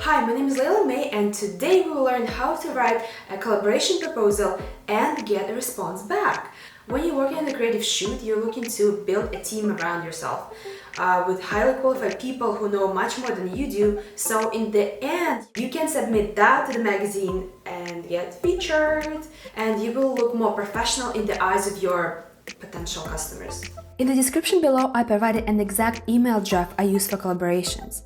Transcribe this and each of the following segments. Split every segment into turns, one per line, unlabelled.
Hi, my name is Layla May, and today we will learn how to write a collaboration proposal and get a response back. When you're working on a creative shoot, you're looking to build a team around yourself with highly qualified people who know much more than you do. So in the end, you can submit that to the magazine and get featured, and you will look more professional in the eyes of your potential customers. In the description below, I provided an exact email draft I use for collaborations.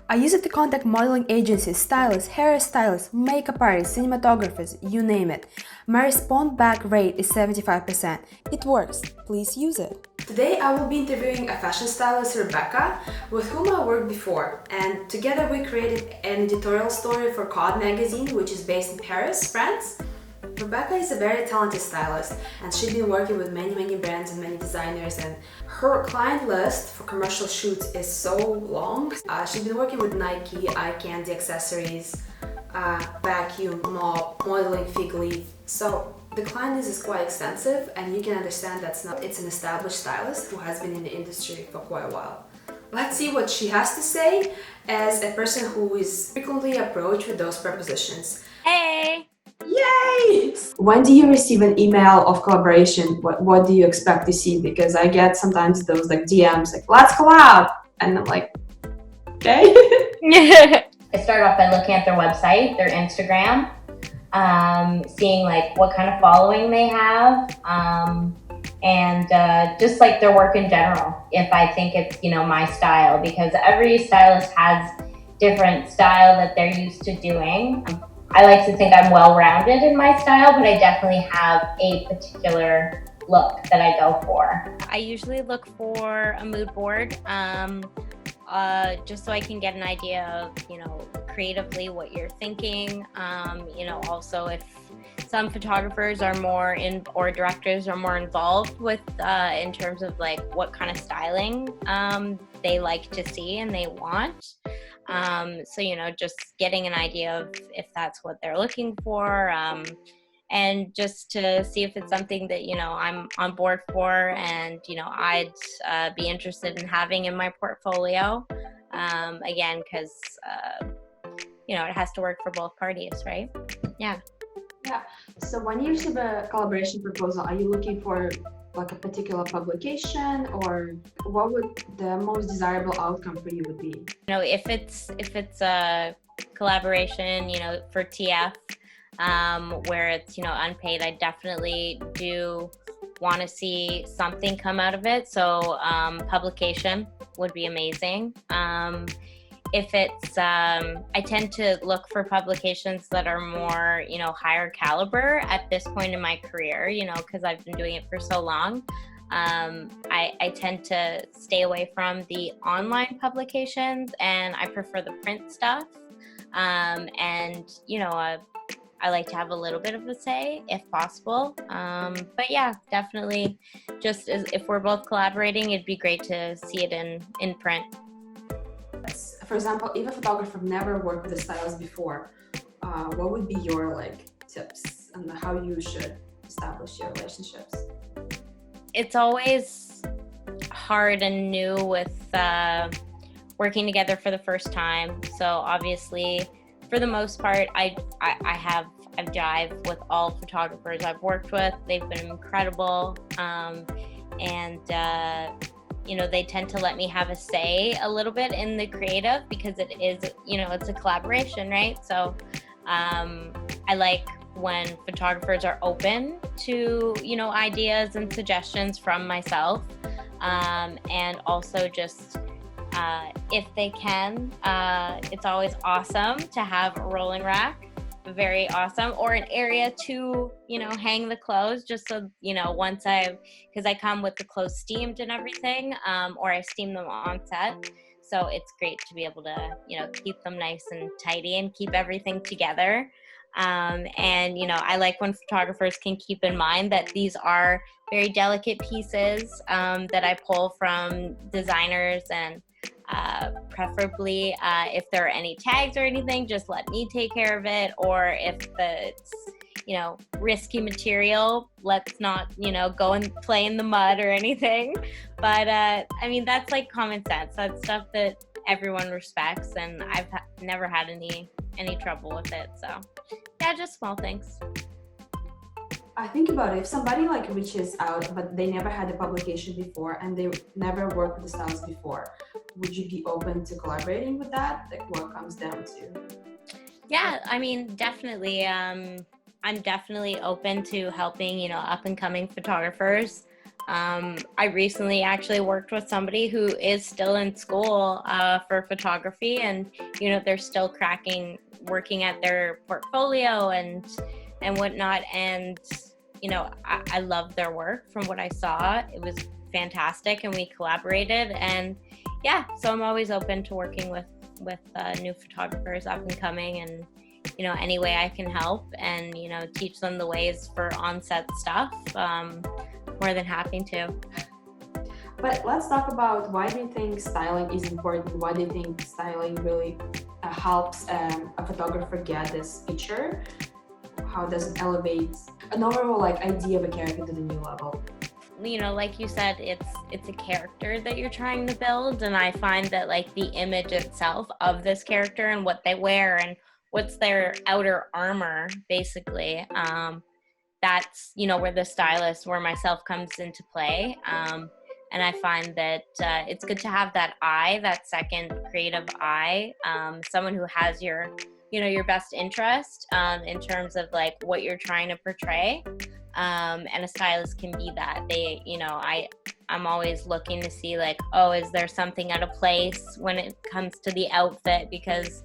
I use it to contact modeling agencies, stylists, hairstylists, makeup artists, cinematographers, you name it. My response back rate is 75%. It works. Please use it. Today I will be interviewing a fashion stylist, Rebecca, with whom I worked before, and together we created an editorial story for Code magazine, which is based in Paris, France. Rebecca is a very talented stylist, and she's been working with many brands and many designers, and her client list for commercial shoots is so long. She's been working with Nike, eye candy accessories, vacuum, mop, modeling, fig leaf. So the client list is quite extensive, and you can understand it's an established stylist who has been in the industry for quite a while. Let's see what she has to say as a person who is frequently approached with those propositions.
Hey!
Yay! When do you receive an email of collaboration? What do you expect to see? Because I get sometimes those like DMs like, let's collab! And I'm like, okay.
I start off by looking at their website, their Instagram, seeing like what kind of following they have, and just like their work in general, if I think it's, my style, because every stylist has different style that they're used to doing. I like to think I'm well-rounded in my style, but I definitely have a particular look that I go for. I usually look for a mood board, just so I can get an idea of, creatively what you're thinking. Also if some photographers are or directors are more involved with, in terms of like what kind of styling they like to see and they want. Just getting an idea of if that's what they're looking for, and just to see if it's something that, I'm on board for and, I'd be interested in having in my portfolio. Again, because, it has to work for both parties, right? Yeah.
Yeah. So when you receive a collaboration proposal, are you looking for like a particular publication, or what would the most desirable outcome for you would be?
If it's a collaboration, for TF, where it's, unpaid, I definitely do want to see something come out of it. So publication would be amazing. If it's, I tend to look for publications that are more, higher caliber at this point in my career, because I've been doing it for so long. I tend to stay away from the online publications, and I prefer the print stuff. I like to have a little bit of a say if possible. But yeah, definitely just if we're both collaborating, it'd be great to see it in print.
For example, if a photographer never worked with a stylist before, what would be your tips on how you should establish your relationships?
It's always hard and new with working together for the first time. So obviously, for the most part, I've jived with all photographers I've worked with. They've been incredible, they tend to let me have a say a little bit in the creative, because it is, it's a collaboration, right? So I like when photographers are open to, ideas and suggestions from myself, and also just if they can, it's always awesome to have a rolling rack. Very awesome, or an area to hang the clothes, just so because I come with the clothes steamed and everything, or I steam them on set, so it's great to be able to keep them nice and tidy and keep everything together. I like when photographers can keep in mind that these are very delicate pieces that I pull from designers, and preferably if there are any tags or anything, just let me take care of it. Or if it's risky material, let's not go and play in the mud or anything. But that's like common sense. That's stuff that everyone respects, and I've never had any trouble with it. So yeah, just small things.
I think about it, if somebody like reaches out but they never had a publication before and they never worked with the styles before, would you be open to collaborating with that? Like what comes down to?
Yeah, I mean, definitely. I'm definitely open to helping, up and coming photographers. I recently actually worked with somebody who is still in school for photography, and they're still working at their portfolio and whatnot. And I loved their work from what I saw. It was fantastic, and we collaborated. And yeah, so I'm always open to working with new photographers up and coming, and any way I can help and teach them the ways for on-set stuff. More than happy to.
But let's talk about, why do you think styling is important? Why do you think styling really helps a photographer get this picture? How does it elevate an overall idea of a character to the new level?
Like you said, it's a character that you're trying to build, and I find that the image itself of this character and what they wear and what's their outer armor, basically, that's where the stylist, where myself, comes into play. And I find that it's good to have that eye, that second creative eye, someone who has your best interest in terms of what you're trying to portray. And a stylist can be that. I'm always looking to see is there something out of place when it comes to the outfit, because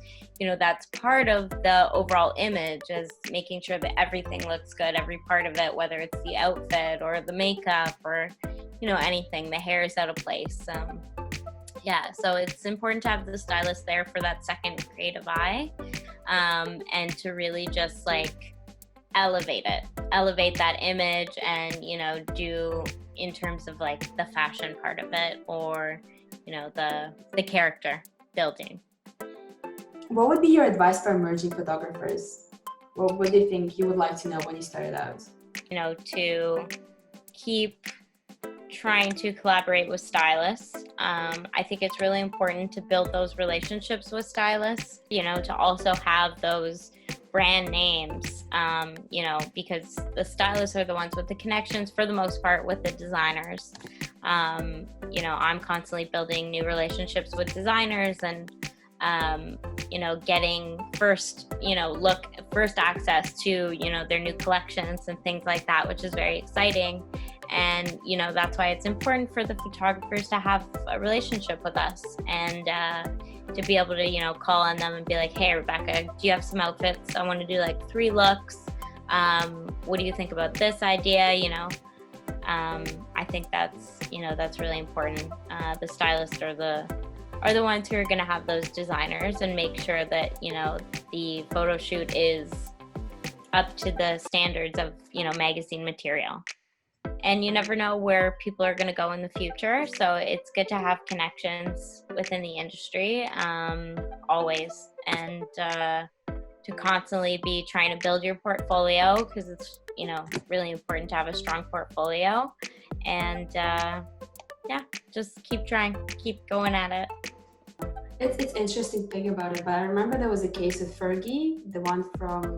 that's part of the overall image, is making sure that everything looks good, every part of it, whether it's the outfit or the makeup or anything, the hair is out of place. So it's important to have the stylist there for that second creative eye, and to really just elevate that image, and do in terms of the fashion part of it, or the character building.
What would be your advice for emerging photographers? What do you think you would like to know when you started out?
To keep trying to collaborate with stylists. I think it's really important to build those relationships with stylists, to also have those brand names, because the stylists are the ones with the connections for the most part with the designers. I'm constantly building new relationships with designers, and getting first access to their new collections and things like that, which is very exciting. And that's why it's important for the photographers to have a relationship with us, and to be able to call on them and be like, hey Rebecca, do you have some outfits? I want to do 3 looks. What do you think about this idea? I think that's really important. The stylists are the ones who are going to have those designers and make sure that the photo shoot is up to the standards of magazine material. And you never know where people are going to go in the future, so it's good to have connections within the industry, always, and to constantly be trying to build your portfolio, because it's really important to have a strong portfolio. And just keep trying, keep going at it.
It's interesting to think about it, but I remember there was a case with Fergie, the one from,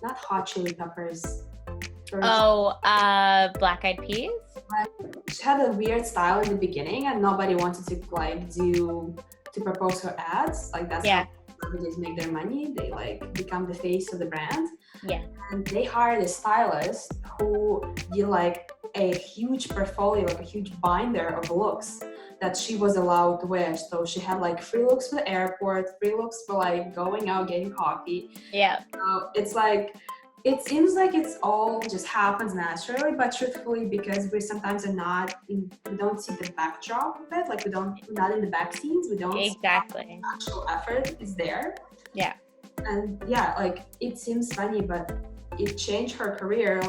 not Hot Chili Peppers.
Black Eyed Peas?
She had a weird style in the beginning, and nobody wanted to propose her ads. That's how celebrities make their money. They become the face of the brand.
Yeah.
And they hired a stylist who did a huge portfolio, a huge binder of looks that she was allowed to wear. So she had 3 looks for the airport, 3 looks for going out getting coffee.
Yeah.
It's it seems like it's all just happens naturally, but truthfully, because we sometimes we don't see the backdrop of it, we're not in the back scenes, we don't
exactly
see the actual effort is there.
Yeah.
And it seems funny, but it changed her career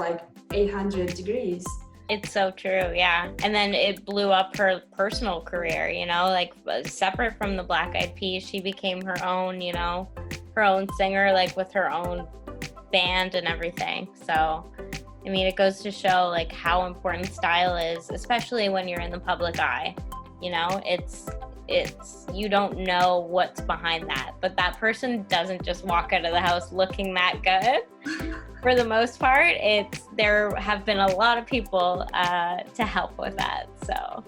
800 degrees.
It's so true, yeah. And then it blew up her personal career, separate from the Black Eyed Peas, she became her own, her own singer, with her own band and everything. So it goes to show it's how important style is, especially when you're in the public eye. It's
you don't know what's behind that. But that person doesn't just walk out of the house looking that good. For the most part, there have been a lot of people to help with that. So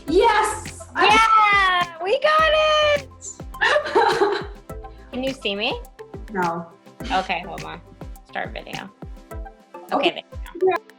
Yes!
yeah, we got it. Can you see me?
No.
Okay, hold on. Start video. Okay. There you go.